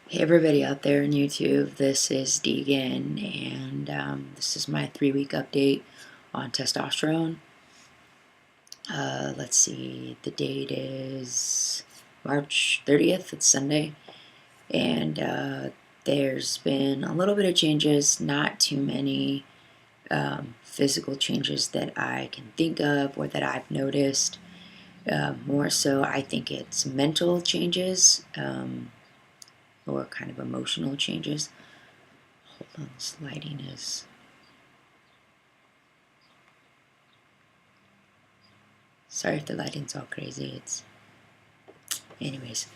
Hey everybody out there on YouTube, this is Deegan, and this is my 3-week update on testosterone. Let's see, the date is March 30th, it's Sunday, and there's been a little bit of changes, not too many physical changes that I can think of or that I've noticed. More so, I think it's mental changes or kind of emotional changes. Hold on, this lighting is... Sorry if the lighting's all crazy. Anyways.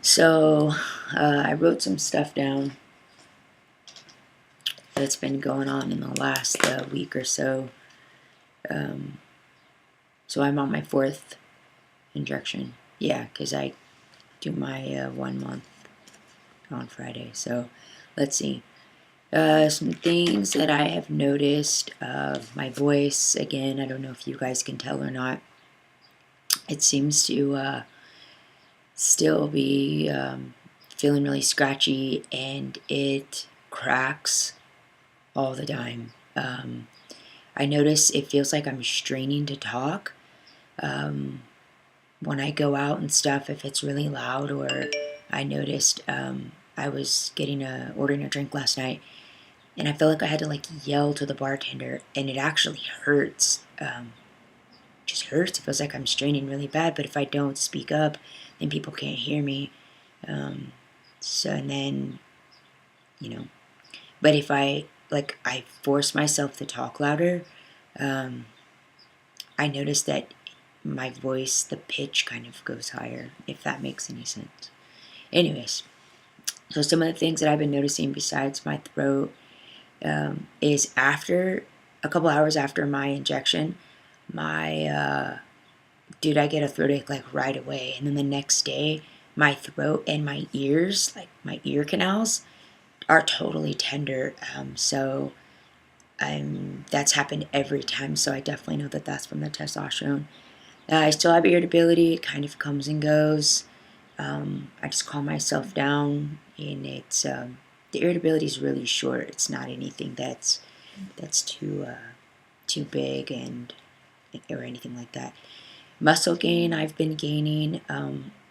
So, I wrote some stuff down that's been going on in the last week or so. So I'm on my 4th injection. Yeah, because I do my 1 month on Friday. So, let's see. Some things that I have noticed of my voice. Again, I don't know if you guys can tell or not. It seems to still be feeling really scratchy, and it cracks all the time. I notice it feels like I'm straining to talk. When I go out and stuff, if it's really loud, or I noticed I was ordering a drink last night, and I felt like I had to yell to the bartender, and it actually hurts. Just hurts. It feels like I'm straining really bad, but if I don't speak up, then people can't hear me. And then, but if I force myself to talk louder, I notice that my voice, the pitch kind of goes higher, if that makes any sense. Anyways, so some of the things that I've been noticing besides my throat is after a couple hours after my injection, I get a throat ache right away, and then the next day my throat and my ears, my ear canals, are totally tender. So that's happened every time, so I definitely know that that's from the testosterone. I still have irritability. It kind of comes and goes. I just calm myself down, and it's the irritability is really short. It's not anything that's too big or anything like that. Muscle gain, I've been gaining.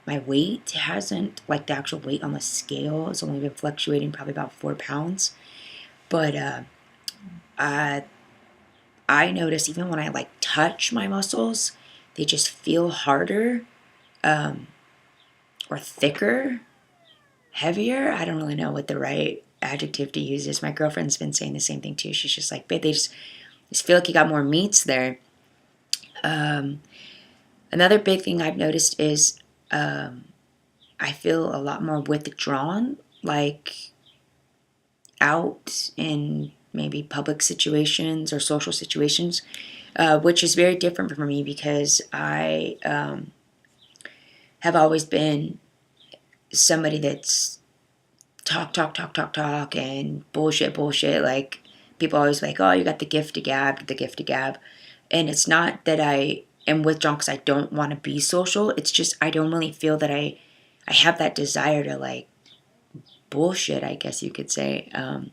My weight hasn't, the actual weight on the scale, it's only been fluctuating probably about 4 pounds. But I notice even when I touch my muscles, they just feel harder, or thicker, heavier. I don't really know what the right adjective to use is. My girlfriend's been saying the same thing too. She's just like, babe, they just feel like you got more meats there. Another big thing I've noticed is I feel a lot more withdrawn, out in maybe public situations or social situations, which is very different for me because I have always been somebody that's talk, and bullshit. People always oh, you got the gift of gab. And it's not that I am withdrawn because I don't want to be social. It's just I don't really feel that I have that desire to bullshit, I guess you could say. And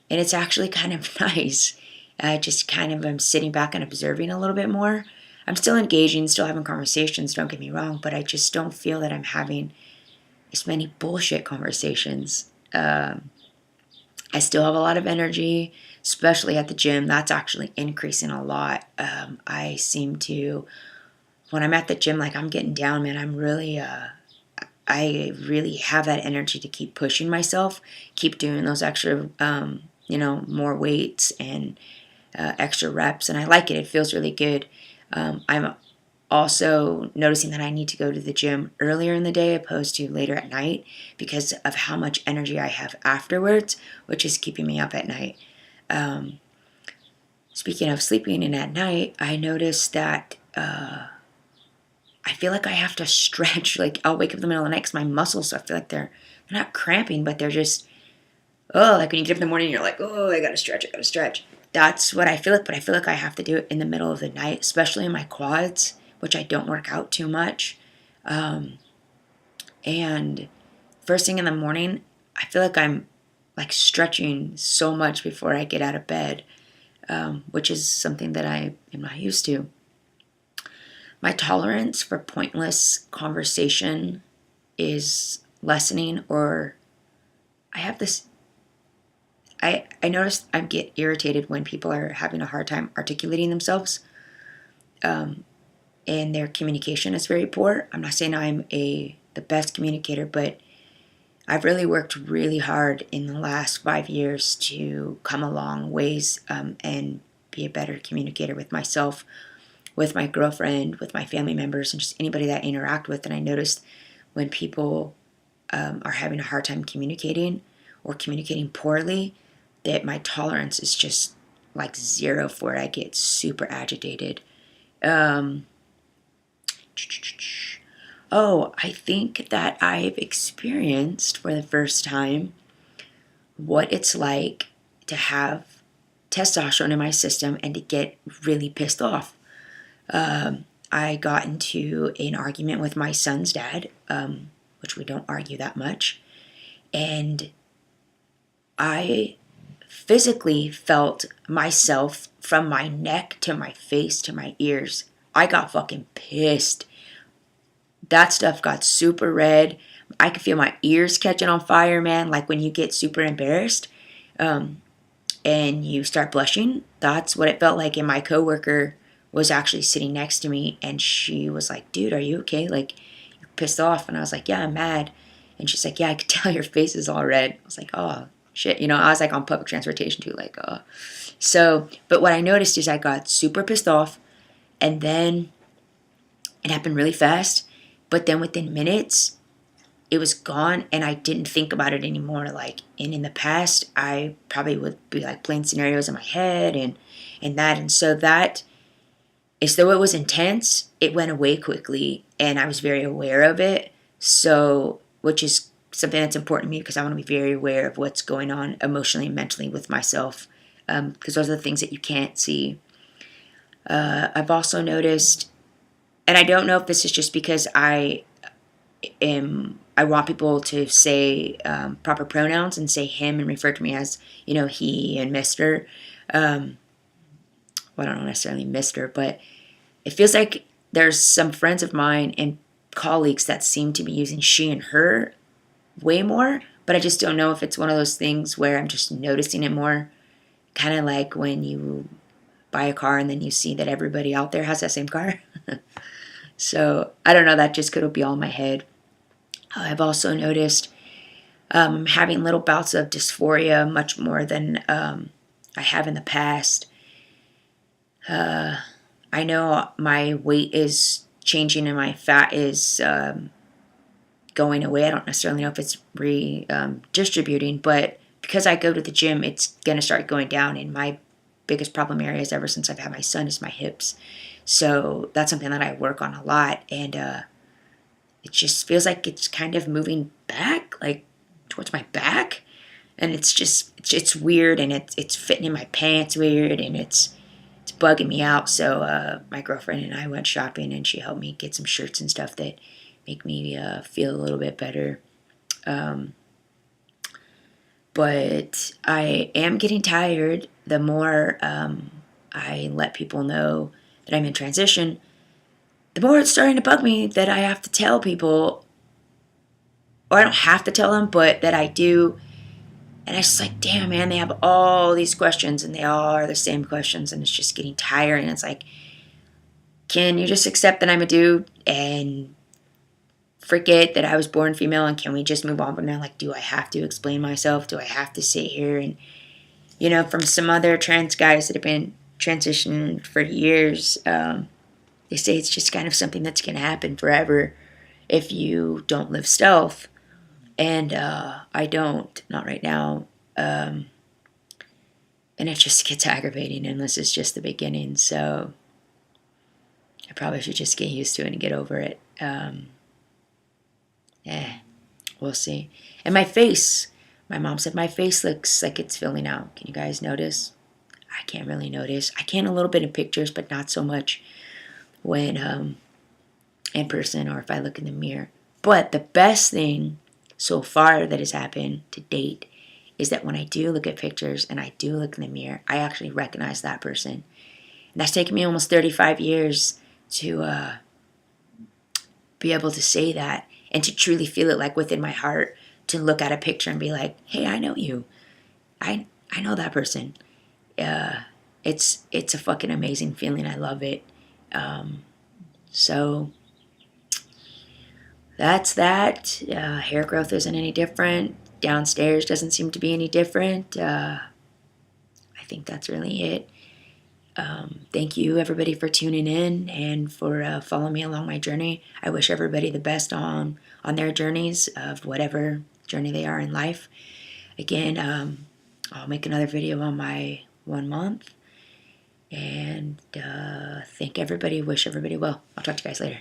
it's actually kind of nice. I just kind of am sitting back and observing a little bit more. I'm still engaging, still having conversations, don't get me wrong, but I just don't feel that I'm having as many bullshit conversations. I still have a lot of energy, especially at the gym. That's actually increasing a lot. I seem to, when I'm at the gym, I'm getting down, man, I really have that energy to keep pushing myself, keep doing those extra, more weights and extra reps, and I like it. It feels really good. I'm also noticing that I need to go to the gym earlier in the day opposed to later at night because of how much energy I have afterwards, which is keeping me up at night. Speaking of sleeping in at night, I noticed that I feel like I have to stretch. I'll wake up in the middle of the night because my muscles, I feel like they're not cramping, but they're just, when you get up in the morning, you're oh, I gotta stretch. That's what I feel like, but I feel like I have to do it in the middle of the night, especially in my quads, which I don't work out too much. And first thing in the morning, I feel like I'm like stretching so much before I get out of bed, which is something that I am not used to. My tolerance for pointless conversation is lessening, or I have this. I notice I get irritated when people are having a hard time articulating themselves, and their communication is very poor. I'm not saying I'm the best communicator, but I've really worked really hard in the last 5 years to come a long ways, and be a better communicator with myself, with my girlfriend, with my family members, and just anybody that I interact with. And I noticed when people are having a hard time communicating or communicating poorly, that my tolerance is just like zero for it. I get super agitated. I think that I've experienced for the first time what it's like to have testosterone in my system and to get really pissed off. I got into an argument with my son's dad, which we don't argue that much, and I physically felt myself from my neck to my face to my ears. I got fucking pissed. That stuff got super red. I could feel my ears catching on fire, man. Like when you get super embarrassed, and you start blushing. That's what it felt like. And my coworker was actually sitting next to me, and she was like, "Dude, are you okay? Like, you're pissed off." And I was like, "Yeah, I'm mad." And she's like, "Yeah, I could tell your face is all red." I was like, "Oh shit," I was like on public transportation too, like, oh. So, but what I noticed is I got super pissed off, and then it happened really fast. But then within minutes, it was gone, and I didn't think about it anymore. Like, and in the past, I probably would be like playing scenarios in my head and so that, as though it was intense, it went away quickly, and I was very aware of it. So, which is something that's important to me, because I want to be very aware of what's going on emotionally and mentally with myself, because those are the things that you can't see. I've also noticed, and I don't know if this is just because I want people to say proper pronouns and say him and refer to me as, he and Mr. Well, I don't know necessarily Mr., but it feels like there's some friends of mine and colleagues that seem to be using she and her way more, but I just don't know if it's one of those things where I'm just noticing it more. Kind of like when you buy a car and then you see that everybody out there has that same car. So I don't know, that just could be all in my head. I've also noticed having little bouts of dysphoria much more than I have in the past. I know my weight is changing and my fat is going away. I don't necessarily know if it's redistributing, but because I go to the gym, it's going to start going down. And my biggest problem areas ever since I've had my son is my hips. So that's something that I work on a lot. And it just feels like it's kind of moving back, like towards my back. And it's weird, and it's fitting in my pants weird, and it's bugging me out. So my girlfriend and I went shopping, and she helped me get some shirts and stuff that make me feel a little bit better. But I am getting tired. The more I let people know that I'm in transition, the more it's starting to bug me that I have to tell people, or I don't have to tell them, but that I do. And I just like, damn, man, they have all these questions, and they all are the same questions, and it's just getting tiring. It's like, can you just accept that I'm a dude and forget that I was born female, and can we just move on from now? Like, do I have to explain myself? Do I have to sit here and, from some other trans guys that have been transitioning for years, they say it's just kind of something that's going to happen forever if you don't live stealth. And I don't, not right now. And it just gets aggravating, and this is just the beginning. So I probably should just get used to it and get over it. We'll see. And my face, my mom said my face looks like it's filling out. Can you guys notice? I can't really notice. I can a little bit in pictures, but not so much when in person or if I look in the mirror. But the best thing so far that has happened to date is that when I do look at pictures and I do look in the mirror, I actually recognize that person. And that's taken me almost 35 years to be able to say that and to truly feel it like within my heart, to look at a picture and be like, hey, I know you. I know that person. It's a fucking amazing feeling. I love it. So that's that. Hair growth isn't any different. Downstairs doesn't seem to be any different. I think that's really it. Thank you, everybody, for tuning in and for following me along my journey. I wish everybody the best on their journeys of whatever journey they are in life. Again, I'll make another video on my 1 month. And thank everybody. Wish everybody well. I'll talk to you guys later.